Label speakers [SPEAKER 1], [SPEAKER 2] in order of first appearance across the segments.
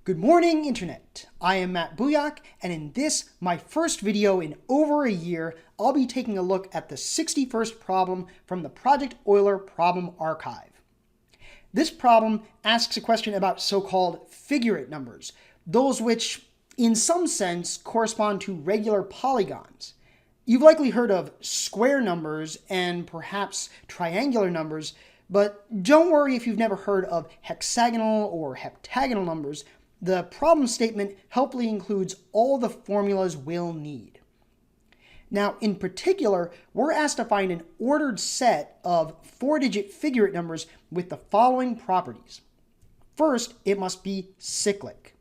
[SPEAKER 1] Good morning, Internet. I am Matt Buyak, and in this, my first video in over a year, I'll be taking a look at the 61st problem from the Project Euler Problem Archive. This problem asks a question about so-called figurate numbers, those which, in some sense, correspond to regular polygons. You've likely heard of square numbers and perhaps triangular numbers, but don't worry if you've never heard of hexagonal or heptagonal numbers. The problem statement helpfully includes all the formulas we'll need. Now, in particular, we're asked to find an ordered set of 4-digit figurate numbers with the following properties. First, it must be cyclic.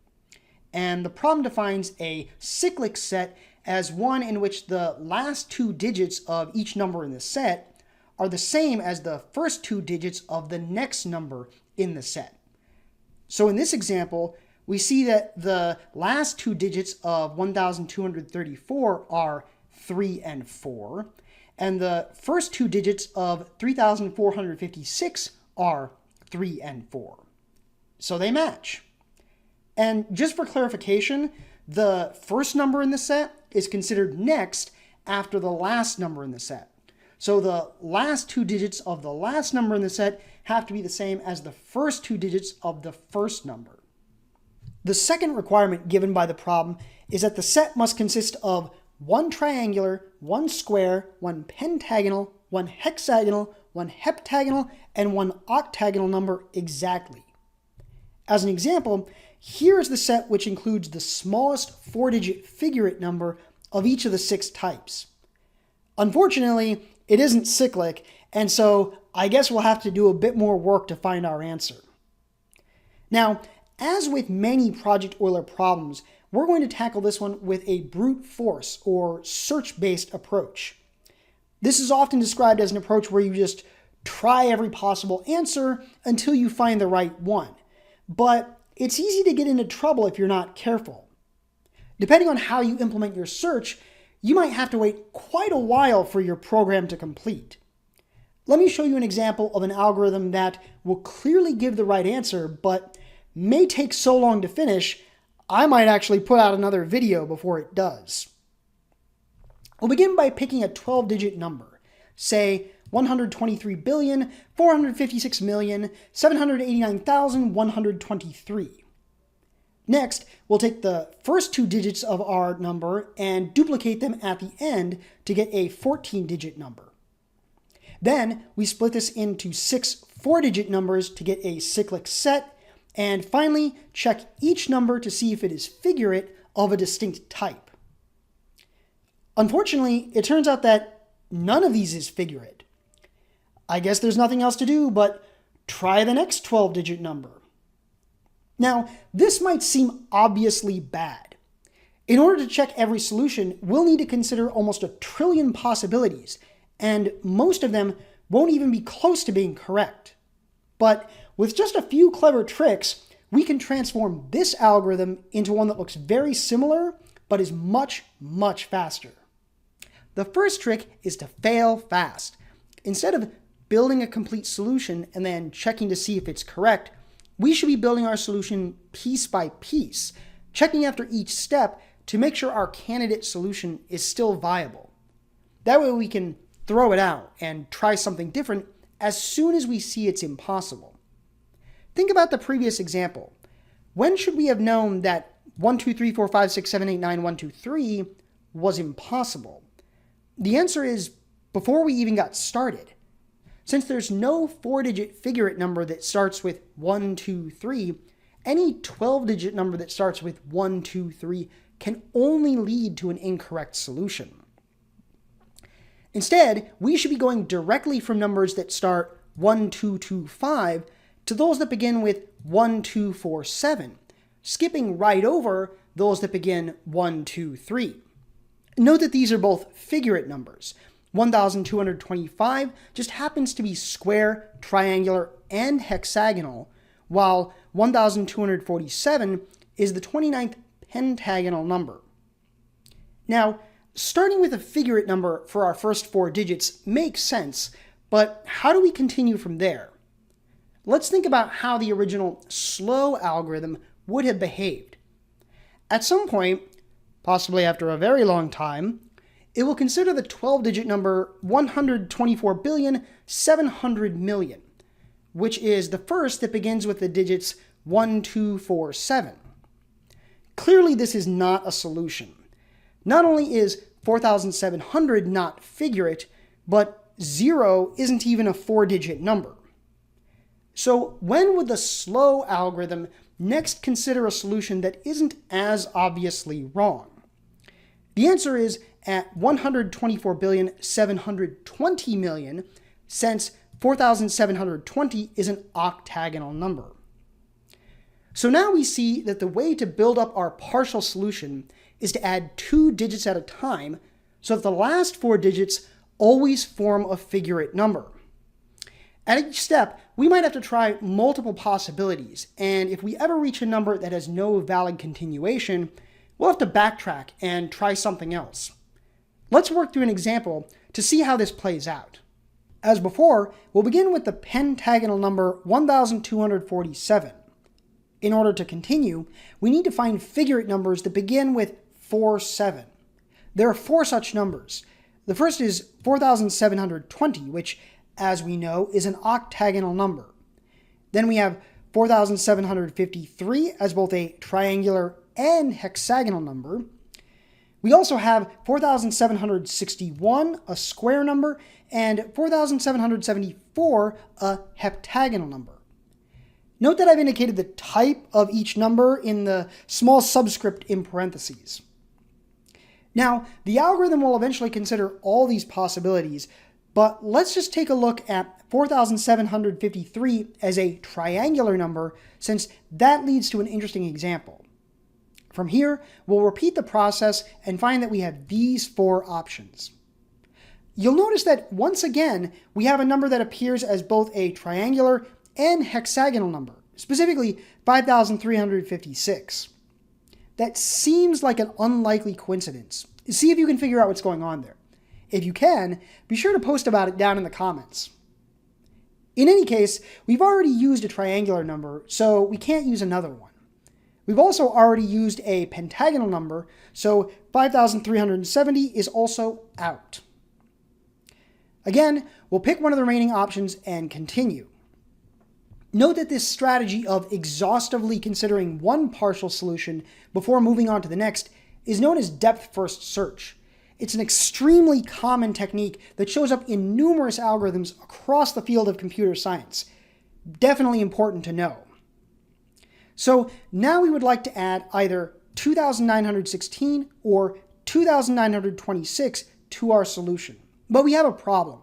[SPEAKER 1] And the problem defines a cyclic set as one in which the last 2 digits of each number in the set are the same as the first 2 digits of the next number in the set. So in this example, we see that the last 2 digits of 1,234 are 3 and 4, and the first 2 digits of 3,456 are 3 and 4. So they match. And just for clarification, the first number in the set is considered next after the last number in the set. So the last 2 digits of the last number in the set have to be the same as the first 2 digits of the first number. The second requirement given by the problem is that the set must consist of 1 triangular, 1 square, 1 pentagonal, 1 hexagonal, 1 heptagonal, and 1 octagonal number exactly. As an example, here is the set which includes the smallest 4-digit figurate number of each of the 6 types. Unfortunately, it isn't cyclic, and so I guess we'll have to do a bit more work to find our answer. Now, as with many Project Euler problems, we're going to tackle this one with a brute force or search-based approach. This is often described as an approach where you just try every possible answer until you find the right one. But it's easy to get into trouble if you're not careful. Depending on how you implement your search, you might have to wait quite a while for your program to complete. Let me show you an example of an algorithm that will clearly give the right answer, but may take so long to finish, I might actually put out another video before it does. We'll begin by picking a 12-digit number, say 123,456,789,123. Next, we'll take the first 2 digits of our number and duplicate them at the end to get a 14-digit number. Then we split this into 6 4-digit numbers to get a cyclic set, and finally, check each number to see if it is figurate of a distinct type. Unfortunately, it turns out that none of these is figurate. I guess there's nothing else to do but try the next 12-digit number. Now, this might seem obviously bad. In order to check every solution, we'll need to consider almost 1 trillion possibilities, and most of them won't even be close to being correct. But with just a few clever tricks, we can transform this algorithm into one that looks very similar, but is much, much faster. The first trick is to fail fast. Instead of building a complete solution and then checking to see if it's correct, we should be building our solution piece by piece, checking after each step to make sure our candidate solution is still viable. That way we can throw it out and try something different as soon as we see it's impossible. Think about the previous example. When should we have known that 1, 2, 3, 4, 5, 6, 7, 8, 9, 1, 2, 3 was impossible? The answer is before we even got started. Since there's no 4-digit figurate number that starts with 1, 2, 3, any 12-digit number that starts with 1, 2, 3 can only lead to an incorrect solution. Instead, we should be going directly from numbers that start 1, 2, 2, 5 to those that begin with 1, 2, 4, 7, skipping right over those that begin 1, 2, 3. Note that these are both figurate numbers. 1,225 just happens to be square, triangular, and hexagonal, while 1,247 is the 29th pentagonal number. Now, starting with a figurate number for our first 4 digits makes sense, but how do we continue from there? Let's think about how the original slow algorithm would have behaved. At some point, possibly after a very long time, it will consider the 12-digit number 124,700,000,000, which is the first that begins with the digits 1, 2, 4, 7. Clearly, this is not a solution. Not only is 4,700 not figurate, but 0 isn't even a 4-digit number. So when would the slow algorithm next consider a solution that isn't as obviously wrong? The answer is at 124,720,000,000, since 4,720 is an octagonal number. So now we see that the way to build up our partial solution is to add 2 digits at a time, so that the last 4 digits always form a figurate number. At each step, we might have to try multiple possibilities, and if we ever reach a number that has no valid continuation, we'll have to backtrack and try something else. Let's work through an example to see how this plays out. As before, we'll begin with the pentagonal number 1247. In order to continue, we need to find figurate numbers that begin with 4, 7. There are 4 such numbers. The first is 4,720, which, as we know, is an octagonal number. Then we have 4,753 as both a triangular and hexagonal number. We also have 4,761, a square number, and 4,774, a heptagonal number. Note that I've indicated the type of each number in the small subscript in parentheses. Now, the algorithm will eventually consider all these possibilities, but let's just take a look at 4,753 as a triangular number, since that leads to an interesting example. From here, we'll repeat the process and find that we have these 4 options. You'll notice that once again, we have a number that appears as both a triangular and hexagonal number, specifically 5,356. That seems like an unlikely coincidence. See if you can figure out what's going on there. If you can, be sure to post about it down in the comments. In any case, we've already used a triangular number, so we can't use another one. We've also already used a pentagonal number, so 5,370 is also out. Again, we'll pick one of the remaining options and continue. Note that this strategy of exhaustively considering one partial solution before moving on to the next is known as depth-first search. It's an extremely common technique that shows up in numerous algorithms across the field of computer science. Definitely important to know. So now we would like to add either 2,916 or 2,926 to our solution. But we have a problem.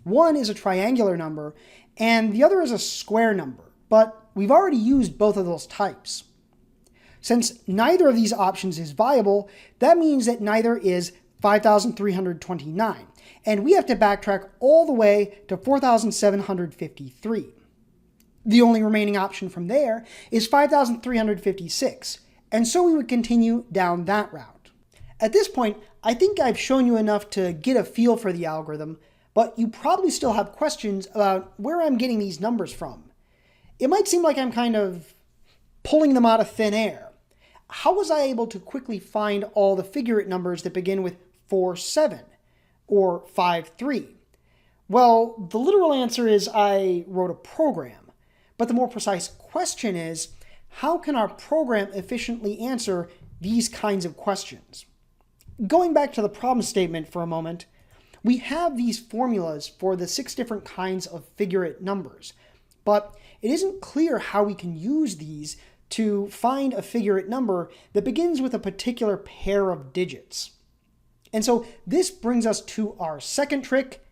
[SPEAKER 1] One is a triangular number, and the other is a square number, but we've already used both of those types. Since neither of these options is viable, that means that neither is 5,329, and we have to backtrack all the way to 4,753. The only remaining option from there is 5,356, and so we would continue down that route. At this point, I think I've shown you enough to get a feel for the algorithm, but you probably still have questions about where I'm getting these numbers from. It might seem like I'm kind of pulling them out of thin air. How was I able to quickly find all the figurate numbers that begin with 4, 7 or 5, 3? Well, the literal answer is I wrote a program. But the more precise question is, how can our program efficiently answer these kinds of questions? Going back to the problem statement for a moment, we have these formulas for the 6 different kinds of figurate numbers, but it isn't clear how we can use these to find a figurate number that begins with a particular pair of digits. And so this brings us to our second trick,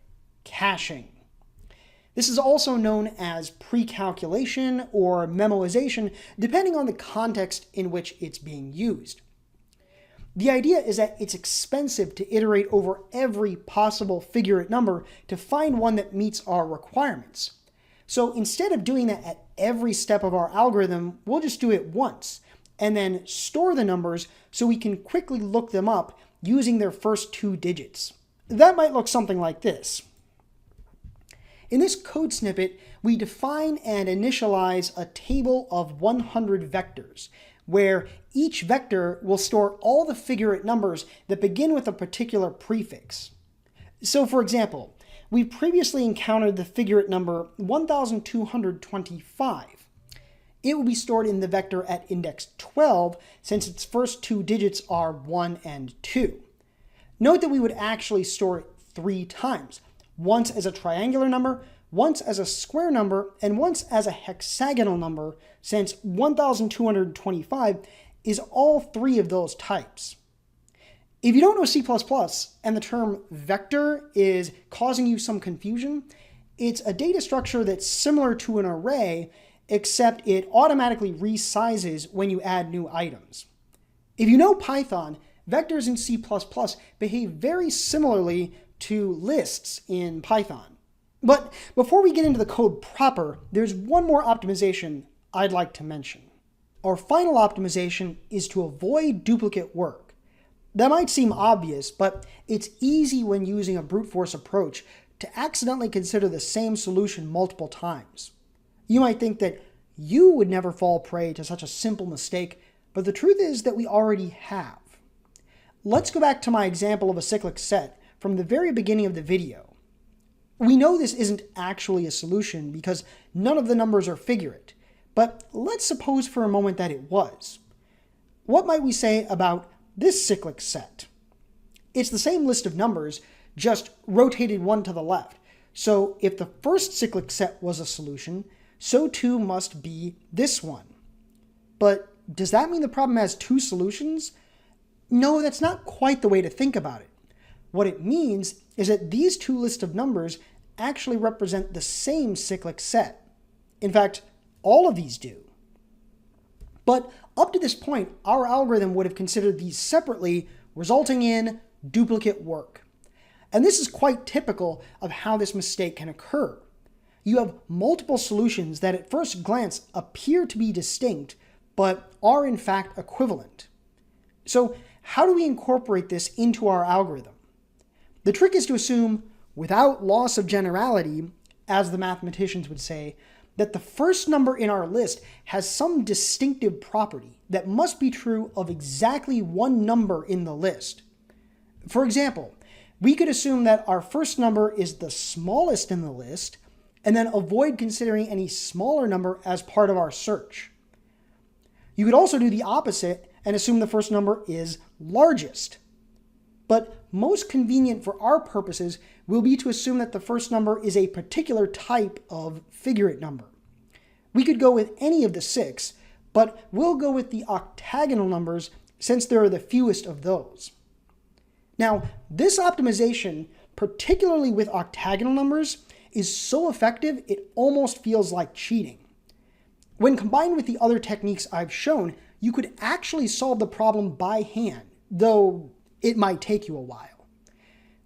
[SPEAKER 1] caching. This is also known as pre-calculation or memoization, depending on the context in which it's being used. The idea is that it's expensive to iterate over every possible figurate number to find one that meets our requirements. So instead of doing that at every step of our algorithm, we'll just do it once, and then store the numbers so we can quickly look them up using their first 2 digits. That might look something like this. In this code snippet, we define and initialize a table of 100 vectors, where each vector will store all the figurate numbers that begin with a particular prefix. So for example, we previously encountered the figurate number 1225. It will be stored in the vector at index 12 since its first two digits are 1 and 2. Note that we would actually store it 3 times, once as a triangular number, once as a square number, and once as a hexagonal number, since 1225 is all 3 of those types. If you don't know C++ and the term vector is causing you some confusion, it's a data structure that's similar to an array, except it automatically resizes when you add new items. If you know Python, vectors in C++ behave very similarly to lists in Python. But before we get into the code proper, there's one more optimization I'd like to mention. Our final optimization is to avoid duplicate work. That might seem obvious, but it's easy when using a brute force approach to accidentally consider the same solution multiple times. You might think that you would never fall prey to such a simple mistake, but the truth is that we already have. Let's go back to my example of a cyclic set from the very beginning of the video. We know this isn't actually a solution because none of the numbers are figurate, but let's suppose for a moment that it was. What might we say about this cyclic set? It's the same list of numbers, just rotated one to the left. So if the first cyclic set was a solution, so too must be this one. But does that mean the problem has 2 solutions? No, that's not quite the way to think about it. What it means is that these 2 lists of numbers actually represent the same cyclic set. In fact, all of these do. But up to this point, our algorithm would have considered these separately, resulting in duplicate work. And this is quite typical of how this mistake can occur. You have multiple solutions that at first glance appear to be distinct, but are in fact equivalent. So how do we incorporate this into our algorithm? The trick is to assume, without loss of generality, as the mathematicians would say, that the first number in our list has some distinctive property that must be true of exactly one number in the list. For example, we could assume that our first number is the smallest in the list, and then avoid considering any smaller number as part of our search. You could also do the opposite and assume the first number is largest. But most convenient for our purposes will be to assume that the first number is a particular type of figurate number. We could go with any of the 6, but we'll go with the octagonal numbers since there are the fewest of those. Now, this optimization, particularly with octagonal numbers, is so effective it almost feels like cheating. When combined with the other techniques I've shown, you could actually solve the problem by hand, though it might take you a while.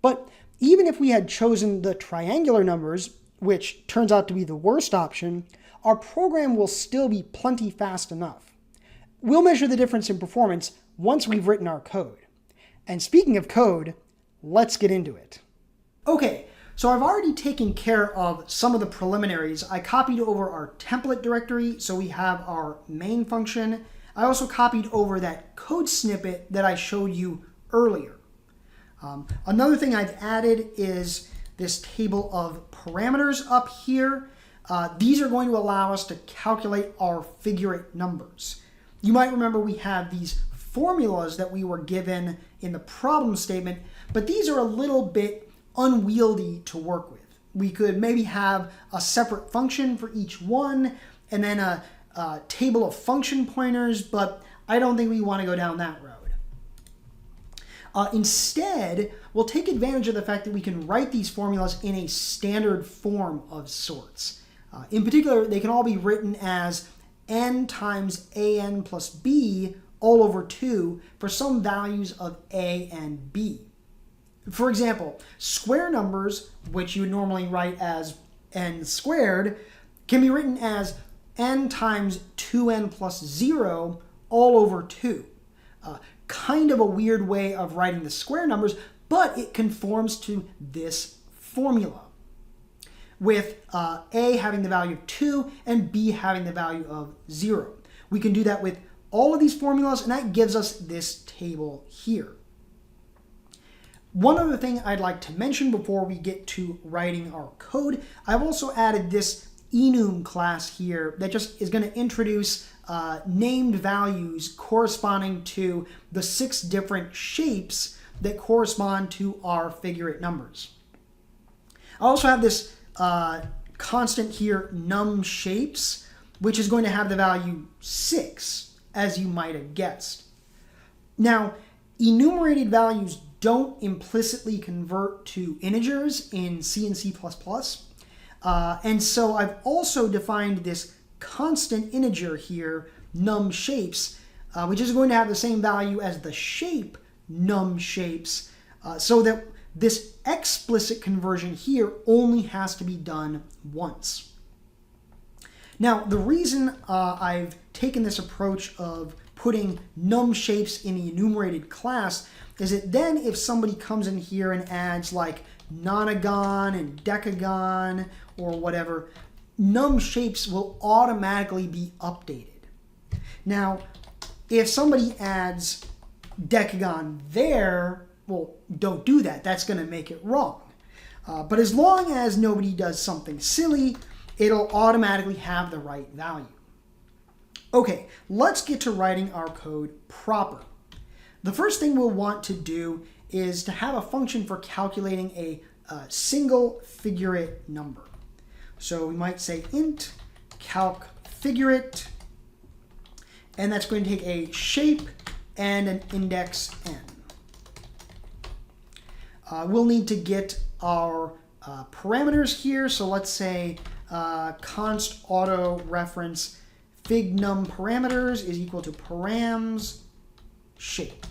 [SPEAKER 1] But even if we had chosen the triangular numbers, which turns out to be the worst option, our program will still be plenty fast enough. We'll measure the difference in performance once we've written our code. And speaking of code, let's get into it. Okay, so I've already taken care of some of the preliminaries. I copied over our template directory, so we have our main function. I also copied over that code snippet that I showed you earlier. Another thing I've added is this table of parameters up here. These are going to allow us to calculate our figurate numbers. You might remember we have these formulas that we were given in the problem statement, but these are a little bit unwieldy to work with. We could maybe have a separate function for each one, and then a table of function pointers, but I don't think we want to go down that road. Instead, we'll take advantage of the fact that we can write these formulas in a standard form of sorts. In particular, they can all be written as n times an plus b all over 2 for some values of a and b. For example, square numbers, which you would normally write as n squared, can be written as n times 2n plus 0 all over 2. Kind of a weird way of writing the square numbers, but it conforms to this formula, with a having the value of 2 and b having the value of 0. We can do that with all of these formulas, and that gives us this table here. One other thing I'd like to mention before we get to writing our code, I've also added this enum class here that just is going to introduce named values corresponding to the 6 different shapes that correspond to our figurate numbers. I also have this constant here, num shapes, which is going to have the value 6, as you might have guessed. Now, enumerated values don't implicitly convert to integers in C and C++. And so I've also defined this constant integer here, num shapes, which is going to have the same value as the shape num shapes, so that this explicit conversion here only has to be done once. Now, the reason I've taken this approach of putting num shapes in the enumerated class is that then if somebody comes in here and adds like nonagon and decagon or whatever, num shapes will automatically be updated. Now, if somebody adds decagon there, well, don't do that. That's going to make it wrong. But as long as nobody does something silly, it'll automatically have the right value. Okay, let's get to writing our code proper. The first thing we'll want to do is to have a function for calculating a single figurate number. So we might say int calc figurate, and that's going to take a shape and an index n. We'll need to get our parameters here. So let's say const auto reference FigNum parameters is equal to params shape.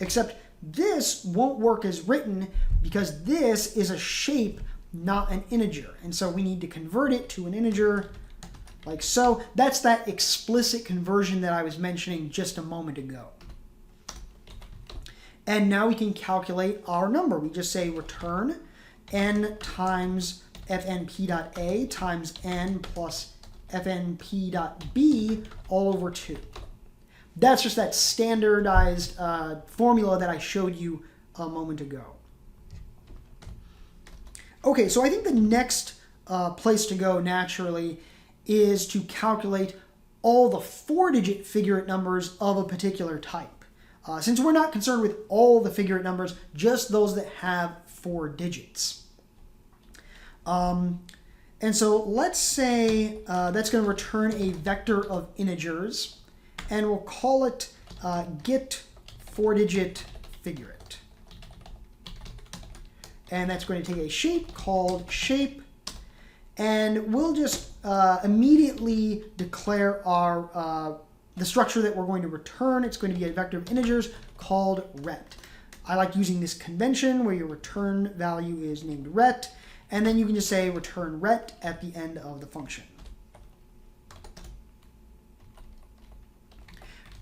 [SPEAKER 1] Except this won't work as written because this is a shape, not an integer. And so we need to convert it to an integer like so. That's that explicit conversion that I was mentioning just a moment ago. And now we can calculate our number. We just say return n times fnp.a times n plus fnp.b all over 2. That's just that standardized formula that I showed you a moment ago. Okay, so I think the next place to go naturally is to calculate all the 4-digit figurate numbers of a particular type. Since we're not concerned with all the figurate numbers, just those that have 4 digits. And so let's say that's going to return a vector of integers, and we'll call it get 4-digit figurate. And that's going to take a shape called shape, and we'll just immediately declare our the structure that we're going to return. It's going to be a vector of integers called ret. I like using this convention where your return value is named ret, and then you can just say return ret at the end of the function.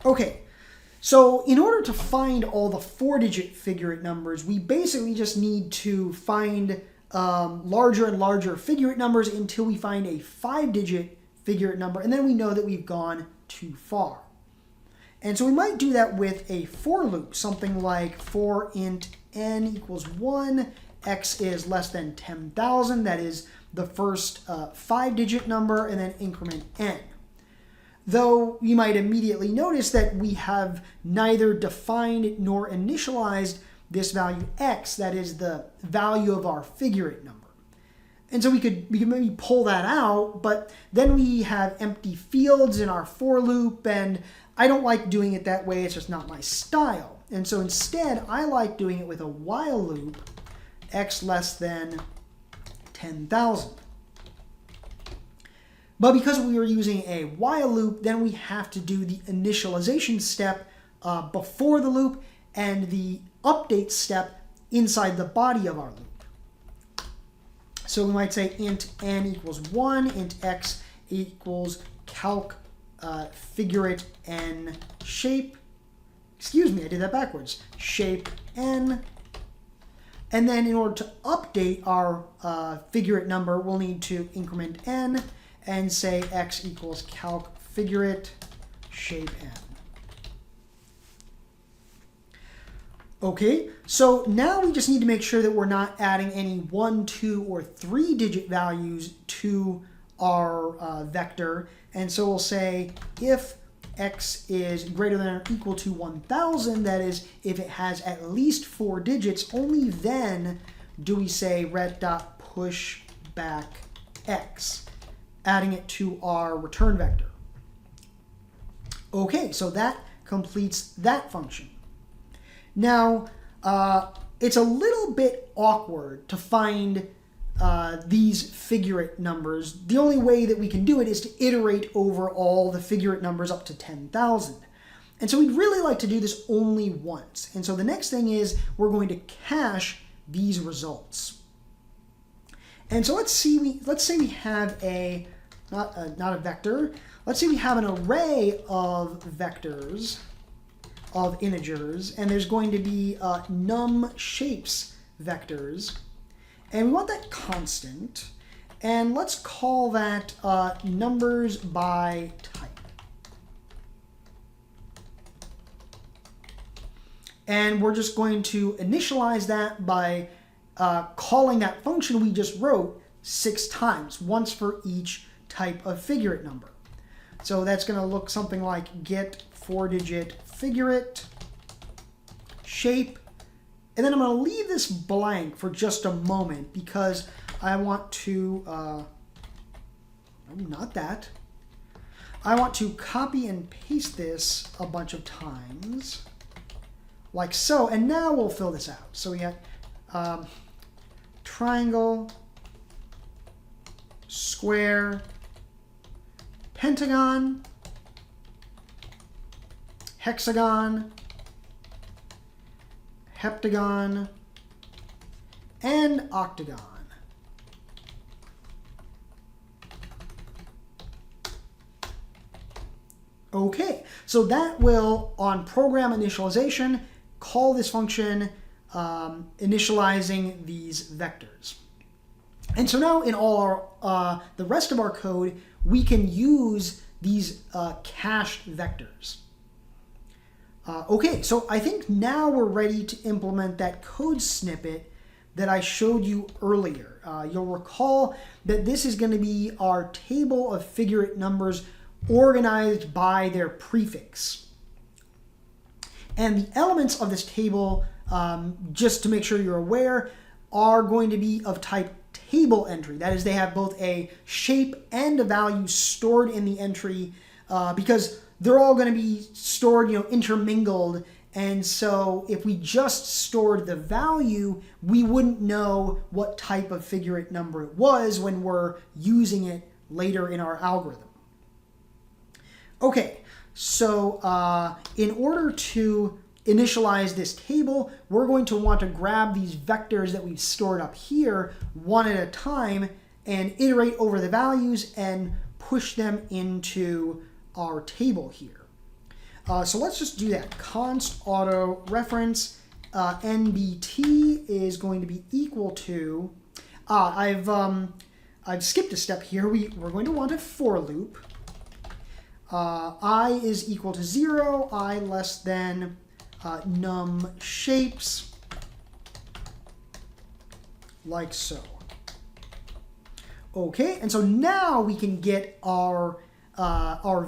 [SPEAKER 1] Okay, so in order to find all the 4-digit figurate numbers, we basically just need to find larger and larger figurate numbers until we find a 5-digit figurate number, and then we know that we've gone too far. And so we might do that with a for loop, something like for int n equals 1, x is less than 10,000, that is the first 5-digit number, and then increment n. Though you might immediately notice that we have neither defined nor initialized this value x, that is the value of our figurate number. And so we could maybe pull that out, but then we have empty fields in our for loop, and I don't like doing it that way. It's just not my style. And so instead, I like doing it with a while loop, x less than 10,000. But because we were using a while loop, then we have to do the initialization step before the loop and the update step inside the body of our loop. So we might say int n equals 1, int x equals calc figurate n shape. Excuse me, I did that backwards. Shape n. And then in order to update our figurate number, we'll need to increment n and say x equals calc figurate shape n. Okay, so now we just need to make sure that we're not adding any 1, 2, or 3 digit values to our vector. And so we'll say if x is greater than or equal to 1,000, that is, if it has at least 4 digits, only then do we say ret.pushback x, adding it to our return vector. Okay, so that completes that function. Now, it's a little bit awkward to find these figurate numbers. The only way that we can do it is to iterate over all the figurate numbers up to 10,000. And so we'd really like to do this only once. And so the next thing is we're going to cache these results. And so let's say we have a, not a vector, let's say we have an array of vectors, of integers, and there's going to be num shapes vectors, and we want that constant, and let's call that numbers by type. And we're just going to initialize that by calling that function we just wrote 6 times, once for each type of figurate number. So that's going to look something like get 4-digit figurate shape, and then I'm going to leave this blank for just a moment because I want to not that. I want to copy and paste this a bunch of times like so, and now we'll fill this out. So we have triangle, square, pentagon, hexagon, heptagon, and octagon. Okay, so that will, on program initialization, call this function initializing these vectors. And so now in all our, the rest of our code, we can use these cached vectors. Okay, so I think now we're ready to implement that code snippet that I showed you earlier. You'll recall that this is going to be our table of figurate numbers organized by their prefix. And the elements of this table, just to make sure you're aware, are going to be of type table entry. That is, they have both a shape and a value stored in the entry because they're all going to be stored, intermingled. And so if we just stored the value, we wouldn't know what type of figurate number it was when we're using it later in our algorithm. Okay, so in order to initialize this table, we're going to want to grab these vectors that we've stored up here one at a time and iterate over the values and push them into our table here. So let's just do that. Const auto reference nbt is going to be equal to, I've skipped a step here. We're going to want a for loop. I is equal to 0, I less than num shapes, like so. Okay, and so now we can get our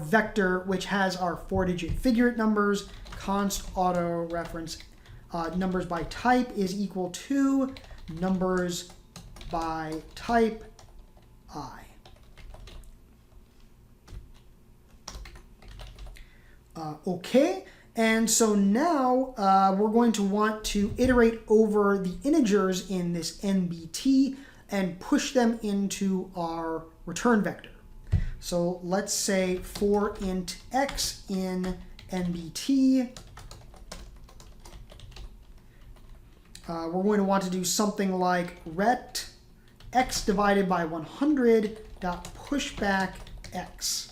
[SPEAKER 1] vector, which has our 4-digit figurate numbers. Const auto reference numbers by type is equal to numbers by type I. Okay, and so now we're going to want to iterate over the integers in this nbt and push them into our return vector. So let's say for int x in nbt, we're going to want to do something like ret x divided by 100 dot pushback x.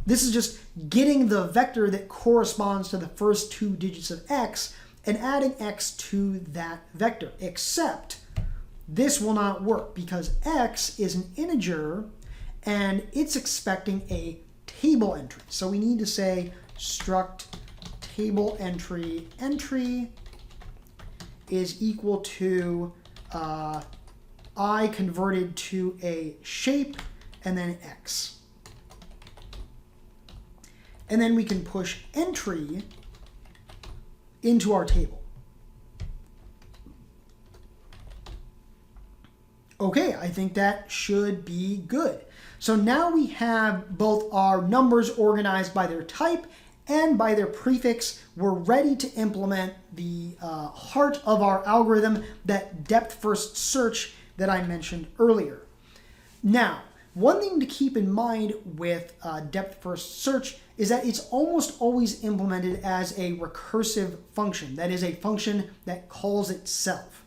[SPEAKER 1] This is just getting the vector that corresponds to the first 2 digits of x and adding x to that vector, except this will not work because x is an integer and it's expecting a table entry. So we need to say struct table entry is equal to I converted to a shape and then x. And then we can push entry into our table. Okay, I think that should be good. So now we have both our numbers organized by their type and by their prefix. We're ready to implement the heart of our algorithm, that depth first search that I mentioned earlier. Now, one thing to keep in mind with depth first search is that it's almost always implemented as a recursive function. That is a function that calls itself.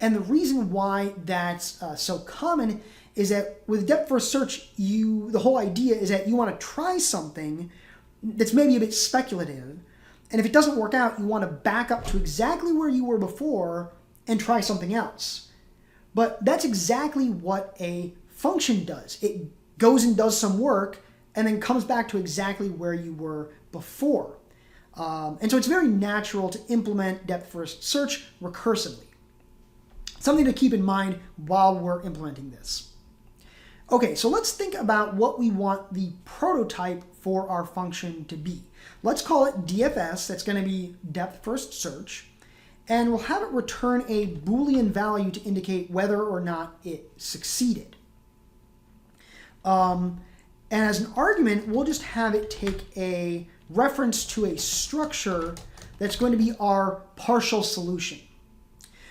[SPEAKER 1] And the reason why that's so common is that with depth first search, the whole idea is that you want to try something that's maybe a bit speculative. And if it doesn't work out, you want to back up to exactly where you were before and try something else. But that's exactly what a function does. It goes and does some work and then comes back to exactly where you were before. And so it's very natural to implement depth first search recursively. Something to keep in mind while we're implementing this. Okay, so let's think about what we want the prototype for our function to be. Let's call it DFS. That's going to be depth first search. And we'll have it return a Boolean value to indicate whether or not it succeeded. And as an argument, we'll just have it take a reference to a structure that's going to be our partial solution.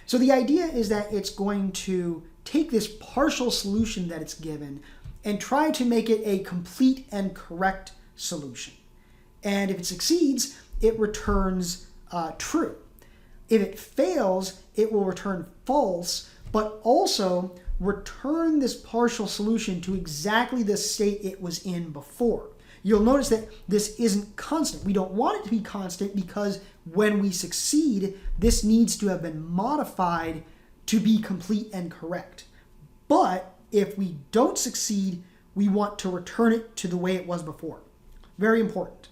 [SPEAKER 1] So the idea is that it's going to take this partial solution that it's given and try to make it a complete and correct solution. And if it succeeds, it returns true. If it fails, it will return false, but also return this partial solution to exactly the state it was in before. You'll notice that this isn't constant. We don't want it to be constant because when we succeed, this needs to have been modified to be complete and correct. But if we don't succeed, we want to return it to the way it was before. Very important.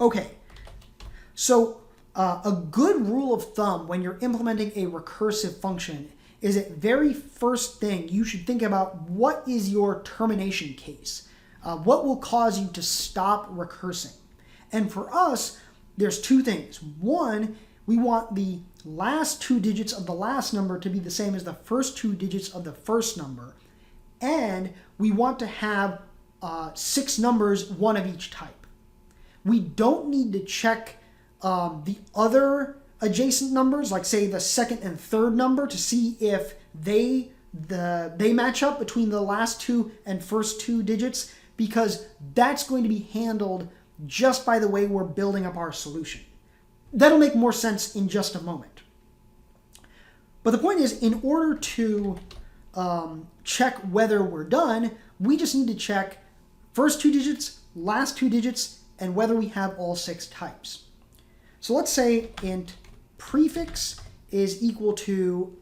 [SPEAKER 1] Okay, so a good rule of thumb when you're implementing a recursive function is that very first thing you should think about what is your termination case. What will cause you to stop recursing? And for us, there's two things. One, we want the last two digits of the last number to be the same as the first two digits of the first number. And we want to have 6 numbers, one of each type. We don't need to check the other adjacent numbers, like say the second and third number, to see if they match up between the last two and first two digits, because that's going to be handled just by the way we're building up our solution. That'll make more sense in just a moment. But the point is, in order to check whether we're done, we just need to check first two digits, last two digits, and whether we have all 6 types. So let's say int prefix is equal to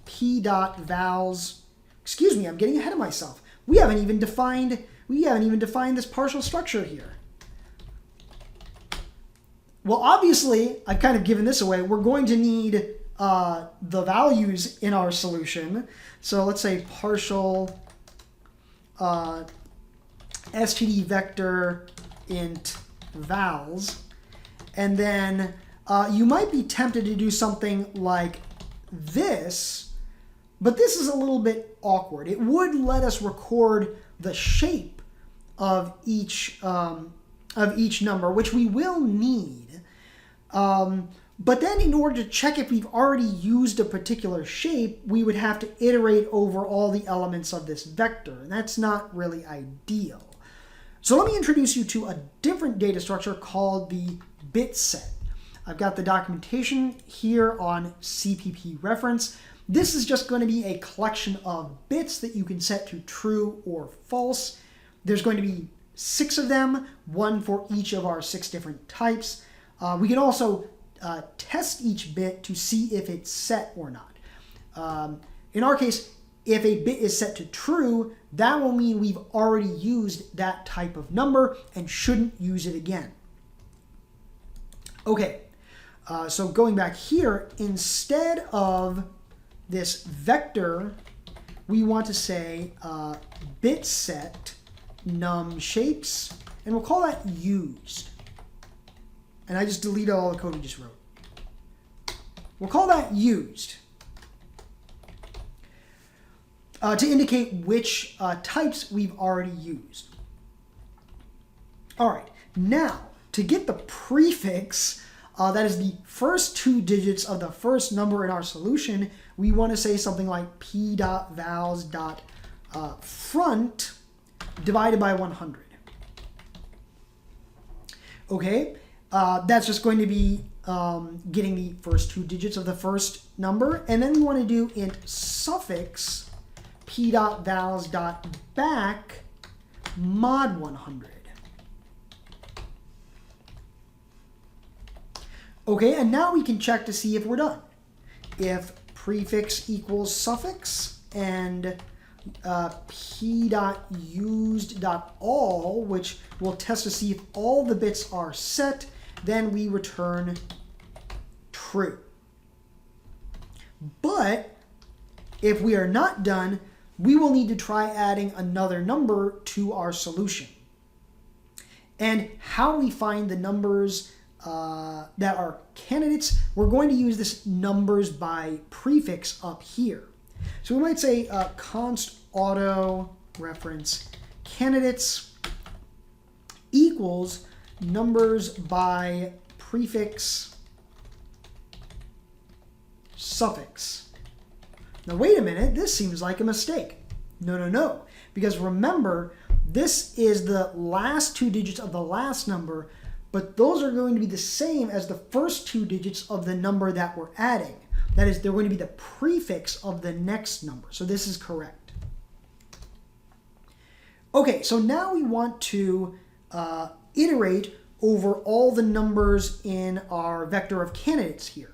[SPEAKER 1] p.vals. Excuse me, I'm getting ahead of myself. We haven't even defined this partial structure here. Well, obviously, I've kind of given this away. We're going to need the values in our solution. So let's say partial std vector int vals. And then you might be tempted to do something like this, but this is a little bit awkward. It would let us record the shape of each number, which we will need. But then in order to check if we've already used a particular shape, we would have to iterate over all the elements of this vector, and that's not really ideal. So let me introduce you to a different data structure called the bit set. I've got the documentation here on CPP reference. This is just going to be a collection of bits that you can set to true or false. There's going to be 6 of them, one for each of our 6 different types. We can also test each bit to see if it's set or not. In our case, if a bit is set to true, that will mean we've already used that type of number and shouldn't use it again. Okay, So going back here, instead of this vector, we want to say bit set num shapes, and we'll call that used. And I just deleted all the code we just wrote. We'll call that used to indicate which types we've already used. All right, now to get the prefix, that is the first 2 digits of the first number in our solution, we want to say something like p.vals.front divided by 100. Okay, that's just going to be getting the first 2 digits of the first number, and then we want to do int suffix p.vals.back mod 100. Okay, and now we can check to see if we're done. If prefix equals suffix and p.used.all, which will test to see if all the bits are set, then we return true. But if we are not done, we will need to try adding another number to our solution. And how we find the numbers that are candidates, we're going to use this numbers by prefix up here. So we might say const auto reference candidates equals numbers by prefix suffix. Now wait a minute, this seems like a mistake. No, because remember, this is the last 2 digits of the last number, but those are going to be the same as the first 2 digits of the number that we're adding. That is, they're going to be the prefix of the next number. So this is correct. Okay, so now we want to iterate over all the numbers in our vector of candidates here.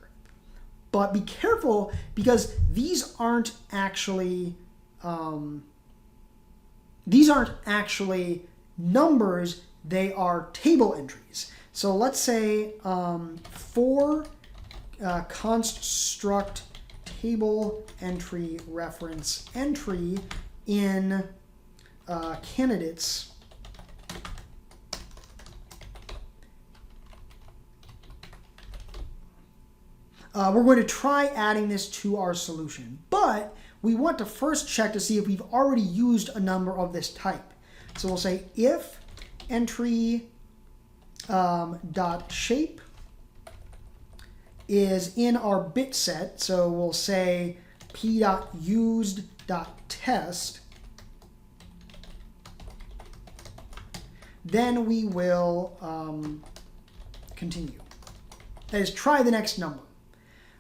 [SPEAKER 1] But be careful, because these aren't actually numbers, they are table entries. So let's say for const struct table entry reference entry in candidates, we're going to try adding this to our solution, but we want to first check to see if we've already used a number of this type. So we'll say if entry dot shape is in our bit set, so we'll say p.used.test, then we will continue. That is, try the next number.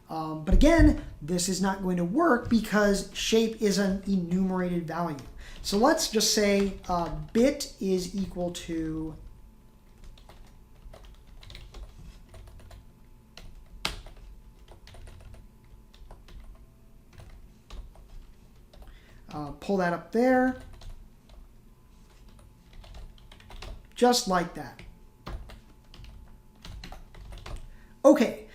[SPEAKER 1] But again, this is not going to work because shape is an enumerated value. So let's just say bit is equal to pull that up there, just like that. Okay.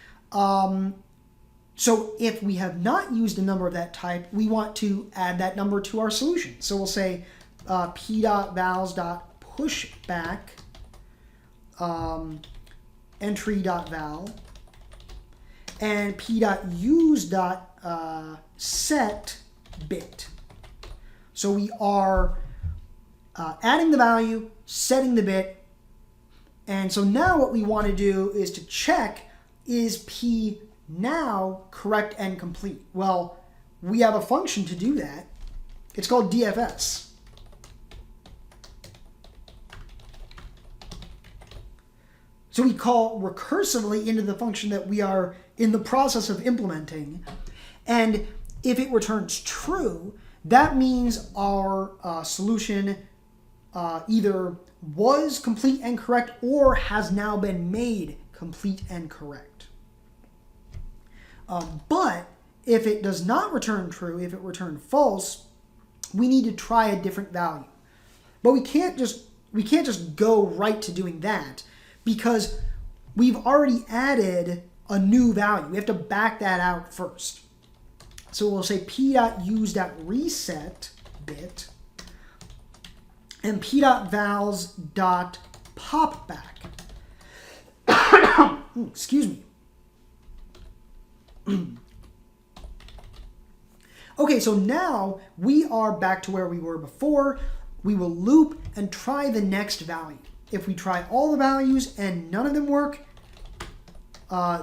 [SPEAKER 1] So if we have not used a number of that type, we want to add that number to our solution. So we'll say p.vals.pushback entry.val and p.use.set bit. So we are adding the value, setting the bit, and so now what we want to do is to check, is p now correct and complete? Well, we have a function to do that. It's called DFS. So we call recursively into the function that we are in the process of implementing. And if it returns true, that means our solution either was complete and correct or has now been made complete and correct. But if it does not return true, if it returned false, we need to try a different value. But we can't just go right to doing that, because we've already added a new value. We have to back that out first. So we'll say p.use.reset bit and p.vals.popback. Excuse me. Okay, so now we are back to where we were before. We will loop and try the next value. If we try all the values and none of them work,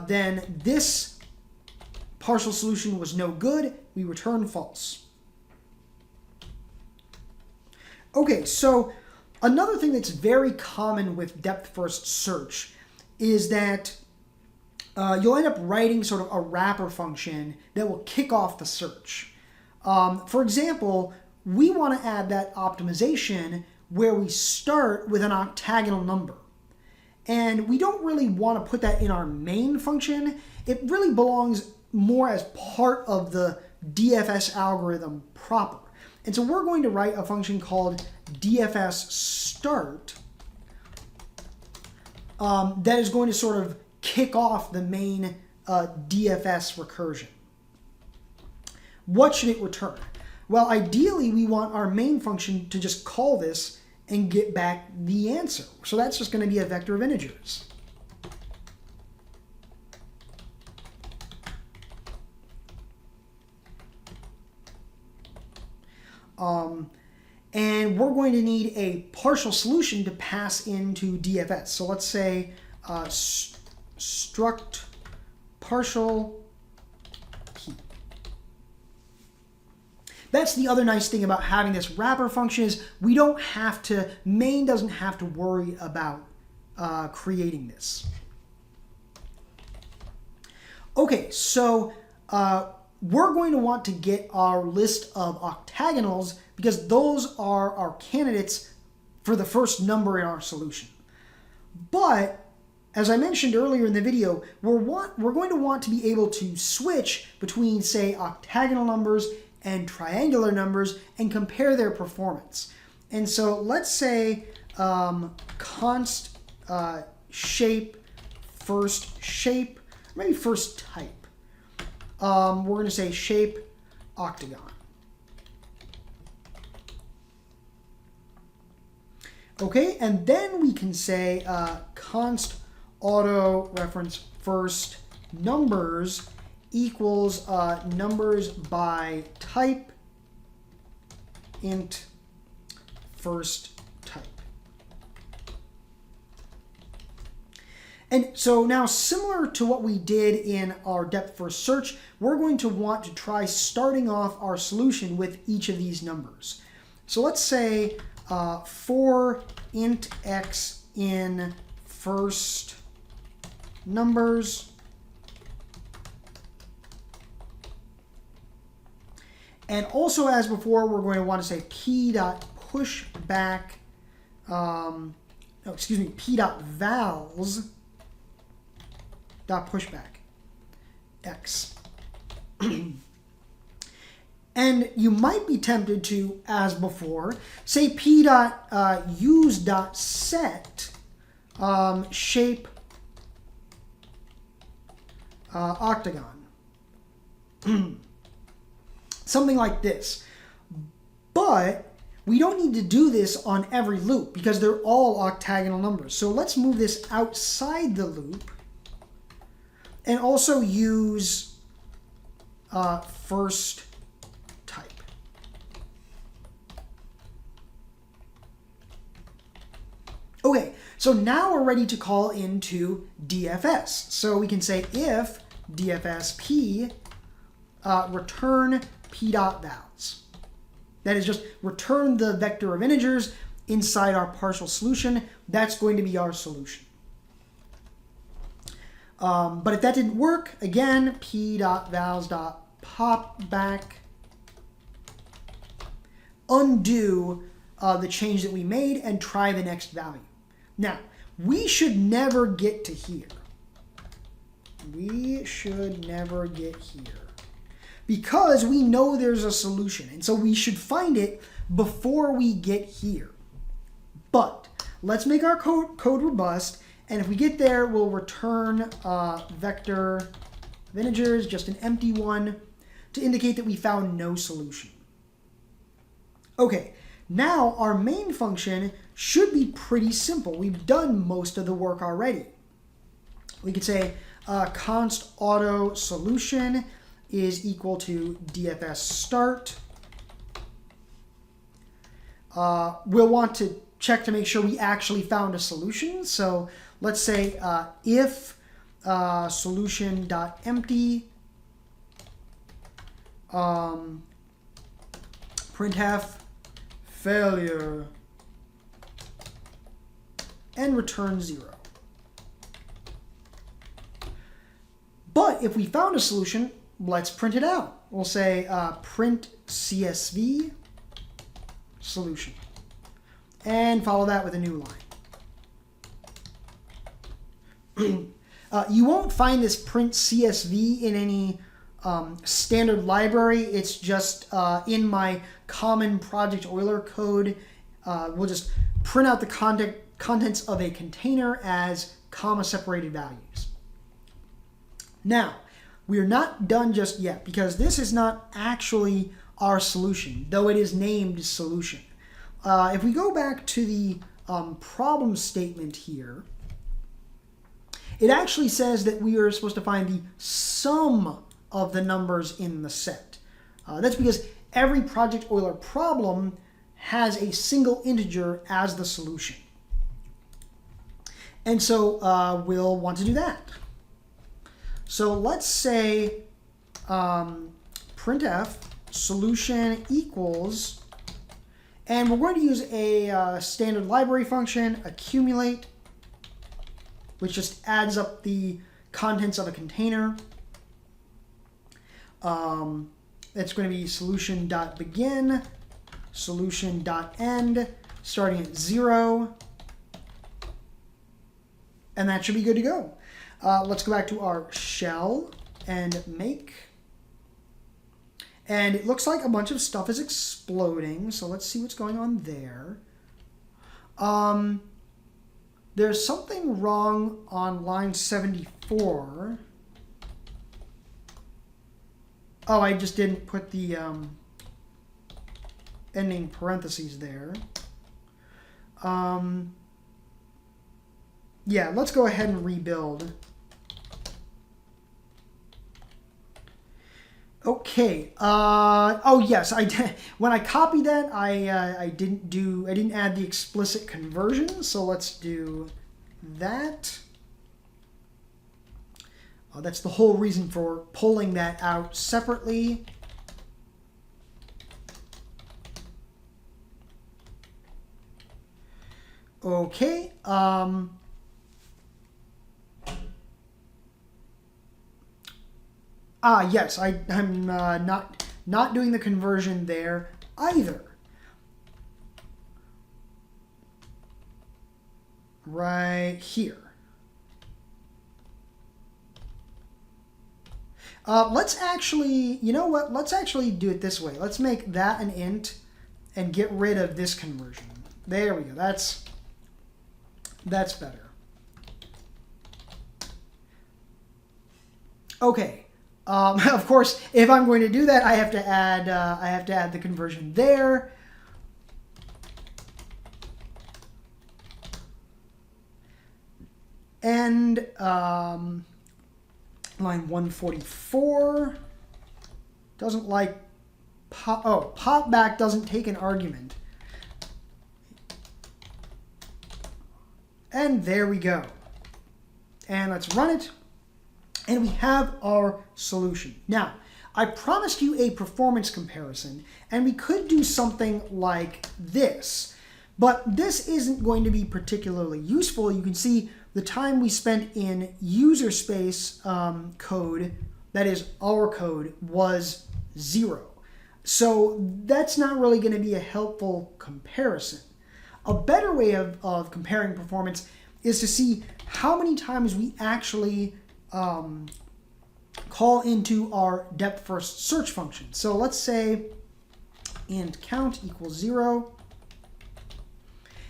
[SPEAKER 1] then this partial solution was no good. We return false. Okay, so another thing that's very common with depth-first search is that you'll end up writing sort of a wrapper function that will kick off the search. For example, we want to add that optimization where we start with an octagonal number. And we don't really want to put that in our main function. It really belongs more as part of the DFS algorithm proper. And so we're going to write a function called DFS start that is going to sort of kick off the main DFS recursion. What should it return? Well, ideally, we want our main function to just call this and get back the answer. So that's just going to be a vector of integers. And we're going to need a partial solution to pass into DFS. So let's say struct partial p. That's the other nice thing about having this wrapper function is we don't have to, main doesn't have to worry about creating this. Okay, so we're going to want to get our list of octagonals because those are our candidates for the first number in our solution. But as I mentioned earlier in the video, we're going to want to be able to switch between, say, octagonal numbers and triangular numbers and compare their performance. And so let's say const shape, first shape, maybe first type. We're going to say shape octagon. Okay, and then we can say const auto reference first numbers equals numbers by type int first type. And so now, similar to what we did in our depth first search, we're going to want to try starting off our solution with each of these numbers. So let's say for int x in first numbers, and also as before, we're going to want to say p.pushback, p.vals.pushback x. And you might be tempted to, as before, say p.use.set shape octagon. Something like this. But we don't need to do this on every loop because they're all octagonal numbers. So let's move this outside the loop and also use first type. Okay, so now we're ready to call into DFS. So we can say if DFS p return p.vals. That is just return the vector of integers inside our partial solution. That's going to be our solution. But if that didn't work, again, p.vals.popback, undo the change that we made and try the next value. Now, we should never get to here. We should never get here because we know there's a solution. And so we should find it before we get here. But let's make our code robust And if we get there, we'll return a vector of integers, just an empty one, to indicate that we found no solution. Okay, now our main function should be pretty simple. We've done most of the work already. We could say const auto solution is equal to DFS start. We'll want to check to make sure we actually found a solution. So let's say if solution.empty printf failure and return 0. But if we found a solution, let's print it out. We'll say print CSV solution and follow that with a new line. You won't find this print CSV in any standard library. It's just in my common project Euler code. We'll just print out the contents of a container as comma separated values. Now, we are not done just yet because this is not actually our solution, though it is named solution. If we go back to the problem statement here, it actually says that we are supposed to find the sum of the numbers in the set. That's because every project Euler problem has a single integer as the solution. And so we'll want to do that. So let's say printf solution equals, and we're going to use a standard library function, accumulate, which just adds up the contents of a container. It's going to be solution.begin, solution.end, starting at 0. And that should be good to go. Let's go back to our shell and make. And it looks like a bunch of stuff is exploding. So let's see what's going on there. There's something wrong on line 74. Oh, I just didn't put the ending parentheses there. Yeah, let's go ahead and rebuild. Okay. Oh yes, when I copied that, I didn't add the explicit conversion. So let's do that. That's the whole reason for pulling that out separately. Okay. Yes, I'm not doing the conversion there either. Right here. Let's actually, you know what? Let's actually do it this way. Let's make that an int and get rid of this conversion. There we go. That's better. Okay. Of course, if I'm going to do that, I have to add the conversion there. And line 144 doesn't like pop. Oh, pop back doesn't take an argument. And there we go. And let's run it. And we have our solution. Now, I promised you a performance comparison, and we could do something like this. But this isn't going to be particularly useful. You can see the time we spent in user space code, that is our code, was 0. So that's not really going to be a helpful comparison. A better way of comparing performance is to see how many times we actually call into our depth first search function. So let's say int count equals 0.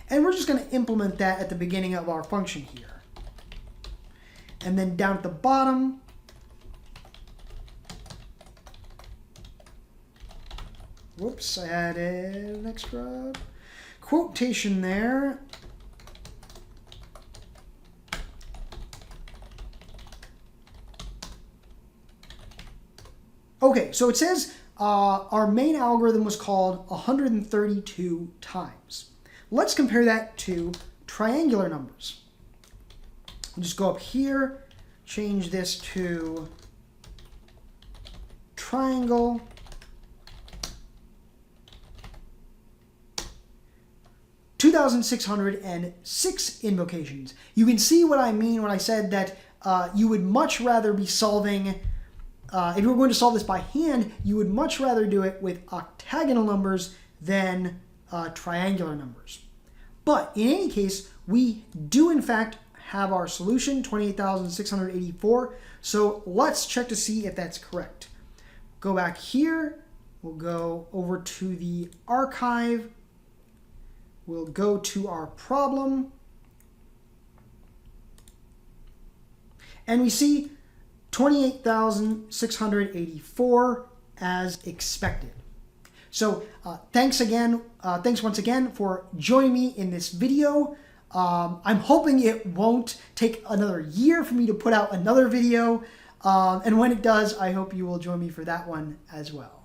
[SPEAKER 1] And we're just going to implement that at the beginning of our function here. And then down at the bottom, whoops, I had an extra quotation there. Okay, so it says our main algorithm was called 132 times. Let's compare that to triangular numbers. I'll just go up here, change this to triangle. (2,606 invocations. You can see what I mean when I said that you would much rather be solving, if you were going to solve this by hand, you would much rather do it with octagonal numbers than triangular numbers. But in any case, we do in fact have our solution, 28,684. So let's check to see if that's correct. Go back here. We'll go over to the archive. We'll go to our problem. And we see 28,684 as expected. So thanks once again for joining me in this video. I'm hoping it won't take another year for me to put out another video. And when it does, I hope you will join me for that one as well.